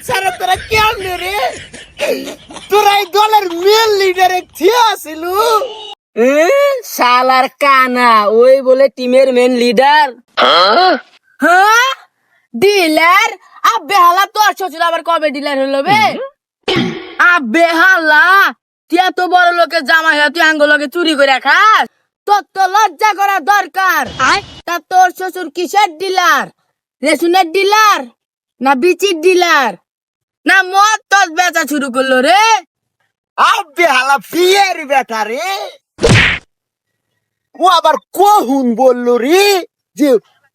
ছাড়া তোরা কেমনে রে? তোরা এই দলের মেন লিডারে থিয়া ছিল। শালার কানা ওই বলে টিমের মেন লিডার। হ্যাঁ ডিলার আব্বে হালা তোর শ্বশুর আবার কবে ডিলার হলো বে? আব্বে হালা তুই এত বড় লোকের জামাই হয়ে তুই আঙ্গুলকে চুরি করে খাস? তোর তো লজ্জা করা দরকার। তা তোর শ্বশুর কিসের ডিলার? রেশনের ডিলার না বিচির ডিলার না মদ তোর বেচা শুরু করলো রে? আব্বে হালা বিয়ের বেটা রে। ও আবার কহুন বললো রে যে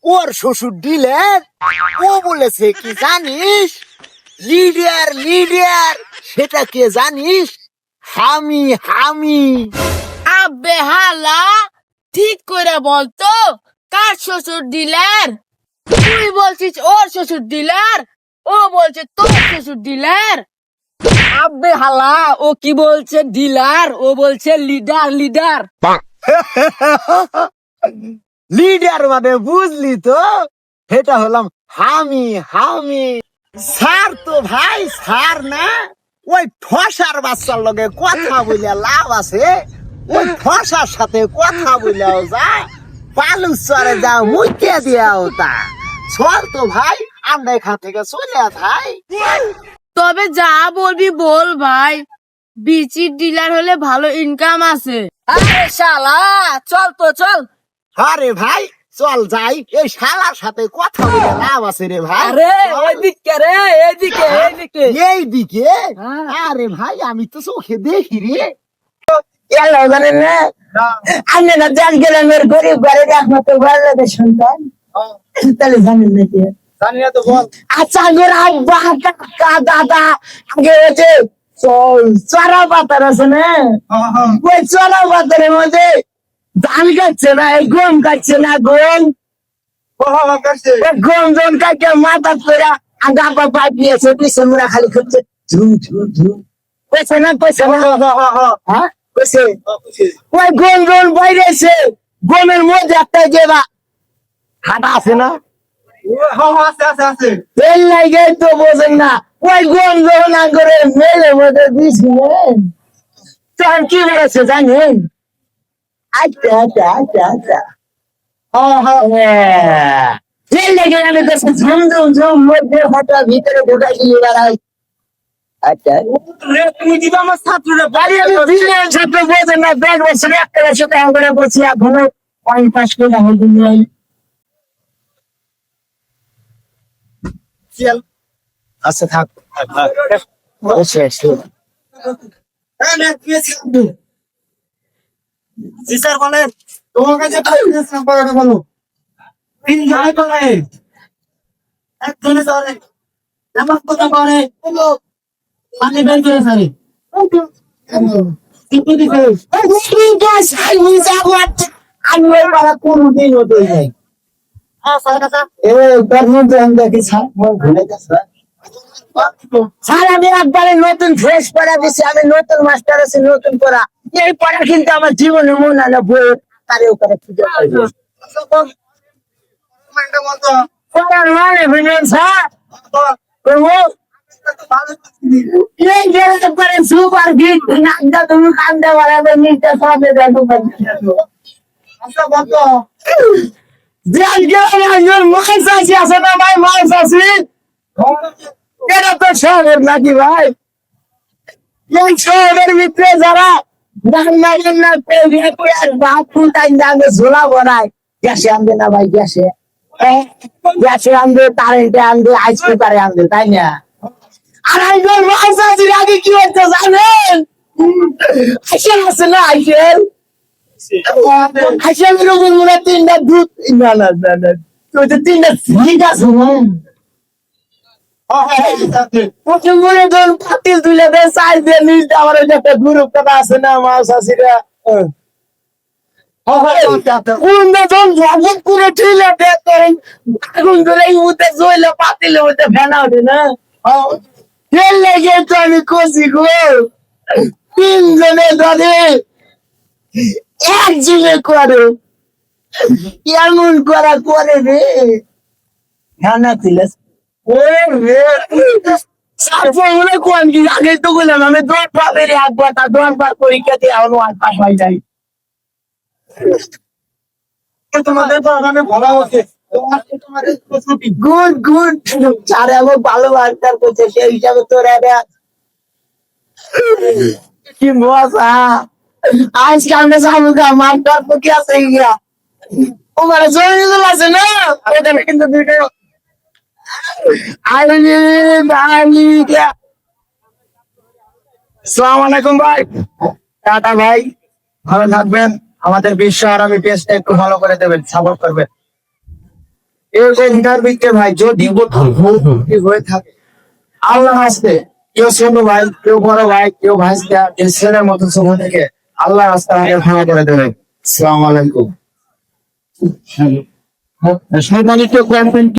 ওর শ্বশুর ডিলার। ও বলেছে কি জানিস? লিডার লিডার সেটা কে জানিস? হামি হামি। আব্বে হালা ঠিক করে বলতো কার শ্বশুর ডিলার? তুই বলছিস ওর শ্বশুর ডিলার, ও বলছে তোর শ্বশুর ডিলার। আব্বে হালা ও কি বলছে ডিলার, ও বলছে লিডার লিডার। লিডার মানে বুঝলি তো? এটা হলাম হামি হামি। স্যার তো ভাই স্যার না, ওই ঠসার বাচ্চার লগে কথা বলে লাভ আছে। ওই ঠসার সাথে কথা বলেও যা, পালুচরে যা মুখে দিয়াও তা। চল তো ভাই আমরা এখান থেকে চলে যাই। তবে যা বলবি বল ভাই, বিচির ডিলার হলে ভালো ইনকাম আছে। আরে শালা চল তো চল। আরে ভাই চল যাই, এই শালার সাথে কথা বলে লাভ আছে রে ভাই। আরে এইদিকে রে, এইদিকে এইদিকে। এইদিকে? আরে ভাই আমি তো চোখে দেখি রে। এলো জানেন না, আমি না জান গ্রামের গরিব ঘরের একমাত্র বাংলাদেশ সন্তান। তাহলে জানেন নাকি? জানি না তো বল। আচ্ছা আগের আব্বা কাকা দাদা আগে হচ্ছে চড়া পাতার আছে না, ওই চড়া পাতারের মধ্যে ধান কাটছে না, এই গম কাটছে না, গম গম জন কাটে মাথা করে আগা পা পাইপ নিয়েছে, পিছনে মুড়া খালি করছে ঝুম ঝুম ঝুম। কইছে না কইছে না? হ্যাঁ কইছে। ওই গম জন বাইরেছে, গমের মধ্যে একটা যেবা হাঁটা আছে না, তেল লাগে তো বোঝেন না। ওই গম যখন না করে মেলের মধ্যে দিয়েছিলেন তখন কি বলেছে জানেন? আচ্ছা আচ্ছা আচ্ছা আচ্ছা তেল লেগে আমি কাছে ঝুম ঝুম ঝুম মধ্যে হঠাৎ ভিতরে ঢোকাই দিয়ে বেড়াই। আচ্ছা তুমি দিবা আমার ছাত্ররা বাড়ি, আমি দিলেন ছাত্র বোঝেন না, 10 বছর একটা সাথে করে বলছি এখনো পয়েন্ট পাস করে হয়নি। আচ্ছা থাক। স্যার বলেন তোমার কাছে বলো। তিনজনে করে একজনে চলে আমার কথা বলে পানি বের করে সারি কিন্তু দিছে আমি ওই পাড়া কোনোদিন হতে যাই। স্যার আমি একবারে নতুন ফ্রেশ পড়া দিচ্ছি, আমি নতুন মাস্টার আছি নতুন পড়া। এই পড়া কিন্তু আমার জীবনে মনে হয় না বই তারে ওখানে খুঁজে পাইবে। পড়ার মানে বুঝলেন স্যার, এই যে একবারে সুপার হিট নাচটা তুমি কান্দে বাড়াবে নিচে সবে দেখো মাছ আছে আছে না ভাই, মাছ আছে। এটা তো শহরের নাকি ভাই? এই শহরের ভিতরে যারা রান্না বান্না করে আর ভাত ফুটাই আনবে ঝোলা বনায়, গ্যাসে আনবে না ভাই, গ্যাসে গ্যাসে আনবে, কারেন্টে আনবে, আইস কুকারে আনবে, তাই না? আর আইসেল মাছ আছে আগে কি হচ্ছে জানেন? আইসেল আছে না, আইসেল আইসেল এরকম মনে 3টা দুধ, না না না না ওই যে 3টা ঠিক আছে না, মনে ধরুন পাতিল তুলে দেয় সাইজ দিয়ে নিজ আমার ওই একটা গ্রুপ কথা আছে না মাছ আসিরা করে ঠিলে দেখ করেন আগুন ধরে উঠে জইলে পাতিলে উঠে ফেনা ওঠে না, তেল লেগে তো আমি কষি গো 3 জনে ধরে একজনে করে এমন করা করে রে ফেনা তুলে স্যার ফর্মুলা কোন কি আগে তো বললাম আমি 10 বার একবার তা 10 বার পরীক্ষা দিয়ে আলো আর পাস হয়ে যাই তোমাদের তো ওখানে ভালো হচ্ছে তোমাদের প্রস্তুতি গুড গুড স্যার আমার ভালো আনসার করছে সেই হিসাবে তোর এটা কি মজা আজকে আমরা সামুকা মানকার তো কি আছে ইয়া ওখানে জয়েন আছে না ওটা কিন্তু ভিডিও সালাম আলাইকুম ভাই টাটা ভাই ভালো থাকবেন আমাদের বিশ্ব আরবি পেজটা একটু ভালো করে দেবেন সাপোর্ট করবেন এরকম ইন্টারভিউতে ভাই যদি ভুল হয়ে থাকে আল্লাহ হাসতে কেউ ছোট ভাই কেউ বড় ভাই কেউ ভাইস্তা কেউ ছেলের মতো ছোট থেকে আল্লাহ রাস্তা আগে ভাঙা করে দেবেন সালাম আলাইকুম সম্মানিত